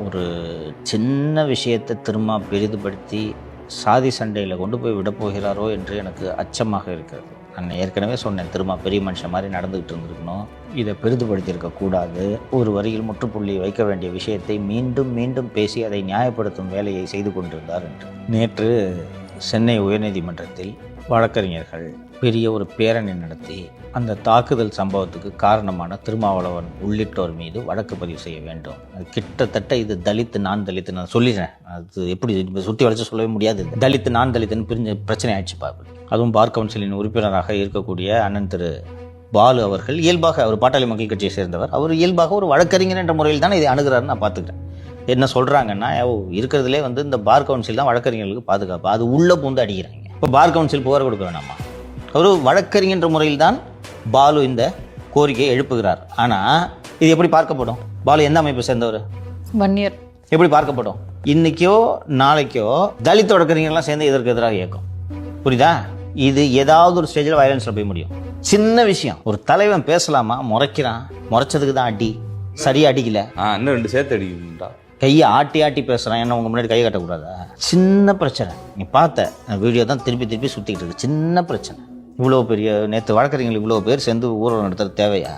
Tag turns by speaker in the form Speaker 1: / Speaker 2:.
Speaker 1: ஒரு சின்ன விஷயத்தை திரும்ப பெரிதுபடுத்தி சாதி சண்டையில் கொண்டு போய் விட போகிறாரோ என்று எனக்கு அச்சமாக இருக்கிறது. நான் ஏற்கனவே சொன்னேன், திரும்ப பெரிய மனுஷன் மாதிரி நடந்துக்கிட்டு இருந்திருக்கணும், இதை பெரிதுபடுத்தியிருக்கக்கூடாது, ஒரு வரியில் முற்றுப்புள்ளி வைக்க வேண்டிய விஷயத்தை மீண்டும் மீண்டும் பேசி அதை நியாயப்படுத்தும் வேலையை செய்து கொண்டிருந்தார் என்று. நேற்று சென்னை உயர்நீதிமன்றத்தில் வழக்கறிஞர்கள் பெரிய ஒரு பேரணி நடத்தி அந்த தாக்குதல் சம்பவத்துக்கு காரணமான திருமாவளவன் உள்ளிட்டோர் மீது வழக்கு பதிவு செய்ய வேண்டும். அது கிட்டத்தட்ட இது தலித்து நான் நான் சொல்லிடுறேன், அது எப்படி சுற்றி வளைச்சு சொல்லவே முடியாது. தலித்து நான் தலித்துன்னு பிரிஞ்ச பிரச்சனை ஆயிடுச்சு பாரு. அதுவும் பார் கவுன்சிலின் உறுப்பினராக இருக்கக்கூடிய அண்ணன் திரு பாலு அவர்கள் இயல்பாக, அவர் பாட்டாளி மக்கள் கட்சியை சேர்ந்தவர், அவர் இயல்பாக ஒரு வழக்கறிஞர் என்ற முறையில் தான் இதை அணுகிறாருன்னு நான் பார்த்துக்கிறேன். என்ன சொல்கிறாங்கன்னா, இருக்கிறதுலே இந்த பார் கவுன்சில் தான் வழக்கறிஞர்களுக்கு பாதுகாப்பு, அது உள்ளே பூந்து அடிக்கிறாங்க. இப்போ பார் கவுன்சில் புகார் கொடுக்க வேணாமா? ஒரு வழக்கறிஞர் முறையில் தான் பாலு இந்த கோரிக்கையை எழுப்புகிறார். ஆனால் இது எப்படி பார்க்கப்படும்? பாலு எந்த அமைப்பை சேர்ந்தவர்? வன்னியர். எப்படி பார்க்கப்படும்? இன்னைக்கோ நாளைக்கோ தலித் வழக்கறிஞர்லாம் சேர்ந்து இதற்கு எதிராக இயக்கம். புரியுதா? இது ஏதாவது ஒரு ஸ்டேஜில் வயலன்ஸில் போய் முடியும். சின்ன விஷயம், ஒரு தலைவன் பேசலாமா? முறைக்கிறான், முறைச்சதுக்கு தான் அடி, சரியா அடிக்கல,
Speaker 2: இன்னும் 2 சேர்த்து அடிக்கணும்டா,
Speaker 1: கையை ஆட்டி ஆட்டி பேசுகிறான், என்ன உங்கள் முன்னாடி கை கட்டக்கூடாதா? சின்ன பிரச்சனை. நீ பார்த்த வீடியோ தான் திருப்பி திருப்பி சுற்றிக்கிட்டு இருக்கு. சின்ன பிரச்சனை. இவ்வளோ பெரிய நேற்று வழக்கறிஞர்கள் இவ்வளோ பேர் சேர்ந்து ஊர்வலம் நடத்துறது தேவையா?